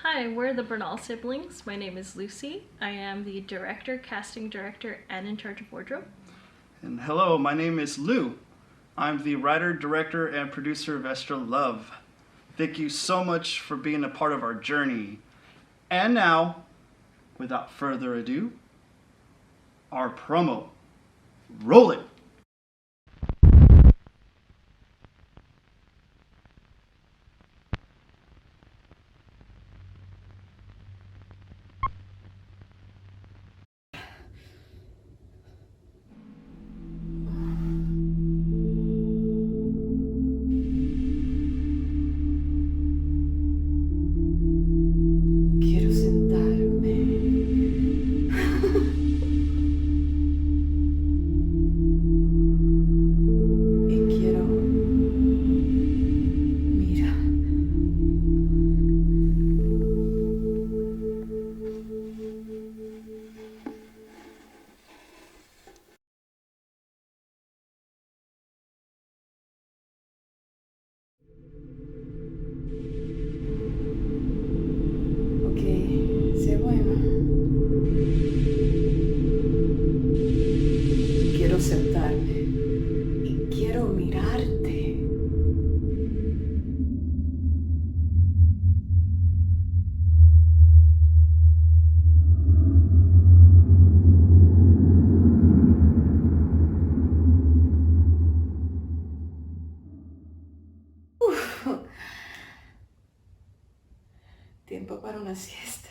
Hi, we're the Bernal siblings. My name is Lucy. I am the director, casting director, and in charge of wardrobe. And hello, my name is Lou. I'm the writer, director, and producer of Estra Love. Thank you so much for being a part of our journey. And now, without further ado, our promo. Roll it! Quiero sentarme y quiero mirar. Ok, sé bueno. Quiero sentarme y quiero mirarte. Uf. Tiempo para una siesta.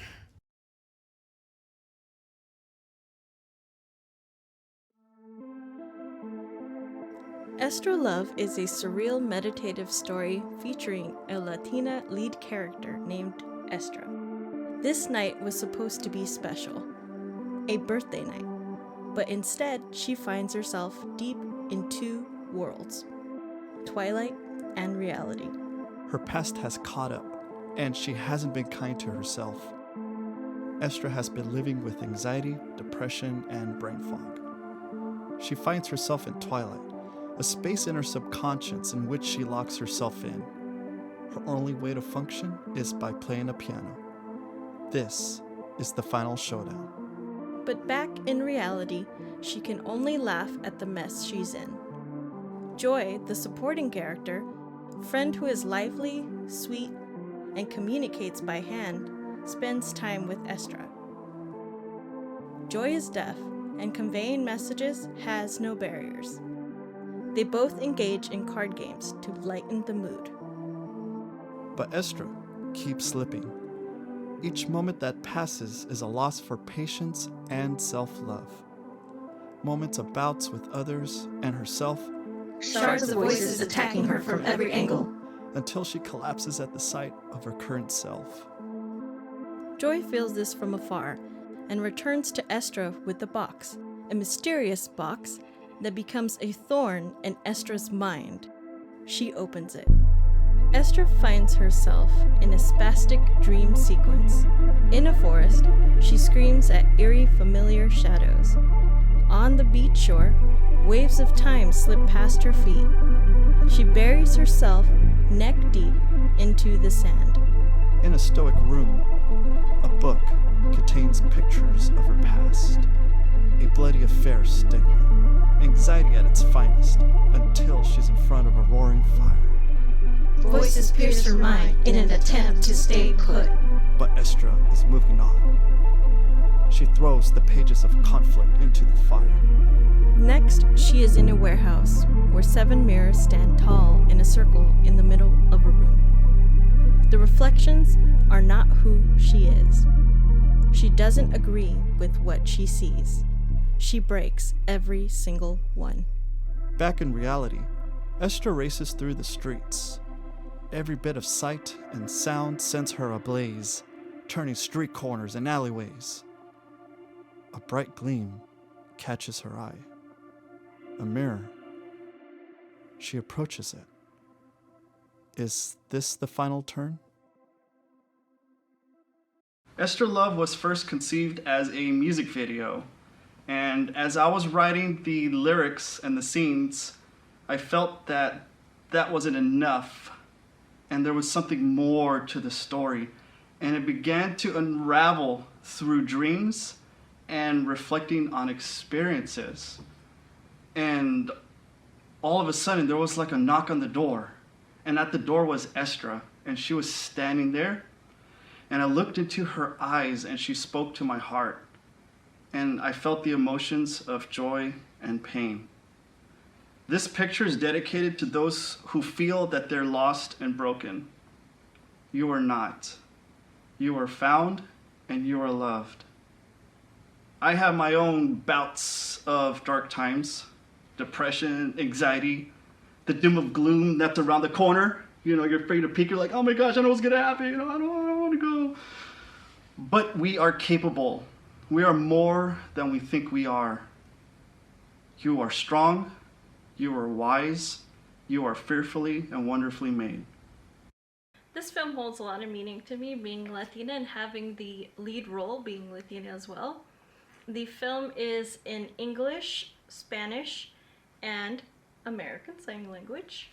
Estra Love is a surreal meditative story featuring a Latina lead character named Estra. This night was supposed to be special, a birthday night, but instead she finds herself deep in two worlds, twilight and reality. Her past has caught up, and she hasn't been kind to herself. Estra has been living with anxiety, depression, and brain fog. She finds herself in twilight, a space in her subconscious in which she locks herself in. Her only way to function is by playing a piano. This is the final showdown. But back in reality, she can only laugh at the mess she's in. Joy, the supporting character, friend who is lively, sweet, and communicates by hand, spends time with Estra. Joy is deaf, and conveying messages has no barriers. They both engage in card games to lighten the mood. But Estra keeps slipping. Each moment that passes is a loss for patience and self-love. Moments of bouts with others and herself, Shards of voices attacking her from every angle. until she collapses at the sight of her current self. Joy feels this from afar and returns to Estra with the box, a mysterious box that becomes a thorn in Estra's mind. She opens it. Estra finds herself in a spastic dream sequence. In a forest, she screams at eerie familiar shadows. On the beach shore, waves of time slip past her feet. She buries herself neck deep into the sand. In a stoic room, a book contains pictures of her past, a bloody affair stigma, anxiety at its finest, until she's in front of a roaring fire. Voices pierce her mind in an attempt to stay put. But Estra is moving on. She throws the pages of conflict into the fire. Next, she is in a warehouse where 7 mirrors stand tall in a circle in the middle of a room. The reflections are not who she is. She doesn't agree with what she sees. She breaks every single one. Back in reality, Estra races through the streets. Every bit of sight and sound sends her ablaze, turning street corners and alleyways. A bright gleam catches her eye. A mirror. She approaches it. Is this the final turn? Estra Love was first conceived as a music video, and as I was writing the lyrics and the scenes, I felt that wasn't enough, and there was something more to the story. and it began to unravel through dreams and reflecting on experiences. And all of a sudden, there was like a knock on the door, and at the door was Estra, and she was standing there, and I looked into her eyes, and she spoke to my heart, and I felt the emotions of joy and pain. This picture is dedicated to those who feel that they're lost and broken. You are not. You are found and you are loved. I have my own bouts of dark times, depression, anxiety, the doom of gloom that's around the corner. You know, you're afraid to peek, you're like, oh my gosh, I know what's gonna happen, you know, I don't want to go. But we are capable. We are more than we think we are. You are strong, you are wise, you are fearfully and wonderfully made. This film holds a lot of meaning to me, being Latina and having the lead role being Latina as well. The film is in English, Spanish, and American Sign Language.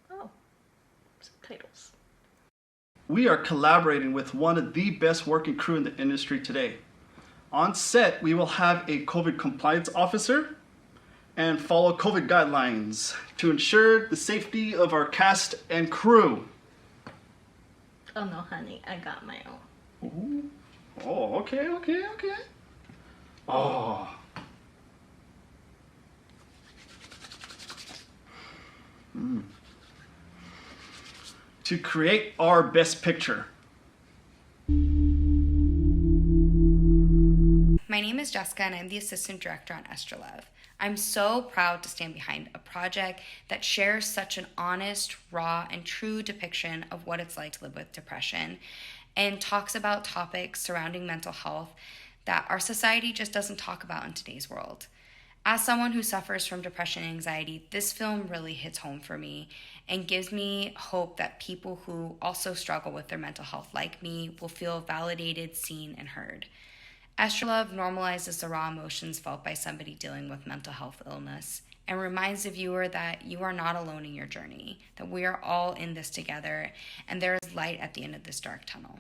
Oh, subtitles. We are collaborating with one of the best working crew in the industry today. On set, we will have a COVID compliance officer and follow COVID guidelines to ensure the safety of our cast and crew. Oh no, honey, I got my own. Ooh. Oh, okay. Oh. To create our best picture. My name is Jessica and I'm the assistant director on Estra Love. I'm so proud to stand behind a project that shares such an honest, raw, and true depiction of what it's like to live with depression and talks about topics surrounding mental health that our society just doesn't talk about in today's world. As someone who suffers from depression and anxiety, this film really hits home for me and gives me hope that people who also struggle with their mental health like me will feel validated, seen, and heard. Estra Love normalizes the raw emotions felt by somebody dealing with mental health illness and reminds the viewer that you are not alone in your journey, that we are all in this together, and there is light at the end of this dark tunnel.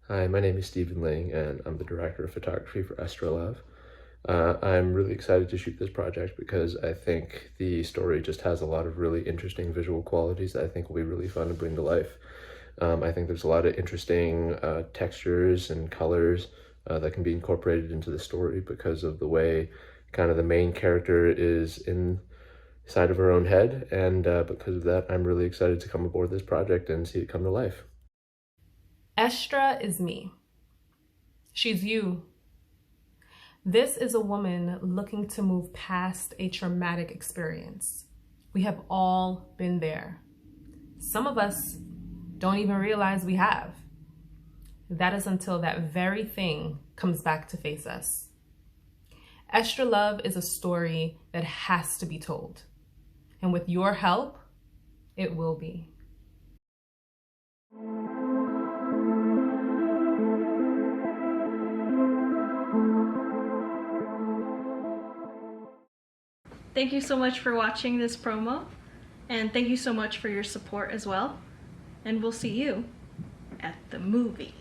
Hi, my name is Stephen Ling, and I'm the director of photography for Estra Love. I'm really excited to shoot this project because I think the story just has a lot of really interesting visual qualities that I think will be really fun to bring to life. I think there's a lot of interesting textures and colors that can be incorporated into the story because of the way kind of the main character is inside of her own head, and because of that, I'm really excited to come aboard this project and see it come to life. Estra is me. She's you. This is a woman looking to move past a traumatic experience. We have all been there. Some of us don't even realize we have. That is until that very thing comes back to face us. Estra Love is a story that has to be told. And with your help, it will be. Thank you so much for watching this promo, and thank you so much for your support as well. And we'll see you at the movies.